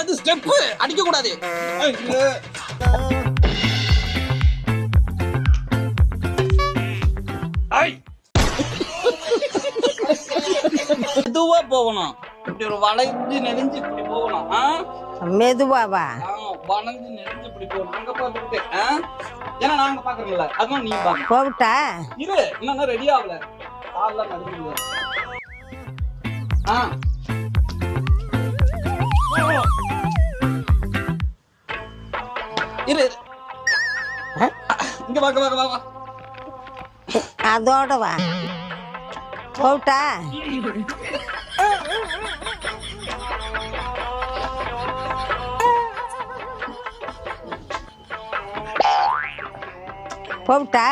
அது ஸ்டெப் அடிக்க கூடாது. மெதுவா போகணும். இப்படி ஒரு வளைஞ்சு நெளிஞ்சு இப்படி போகணும். மெதுவாவா? வளைஞ்சு நெளிஞ்சு இப்படி போகணும். அங்க பாத்துட்டு ஏன்னா நாங்க பாக்குறோம்ல, அதுவும் நீ பாக்க போவிட்டா இரு. இன்னும் ரெடி ஆகல. கால்லாம் நடுங்குது. இரு இங்க வாங்க. அதோட வா. போவிட்டா? போவிட்டா?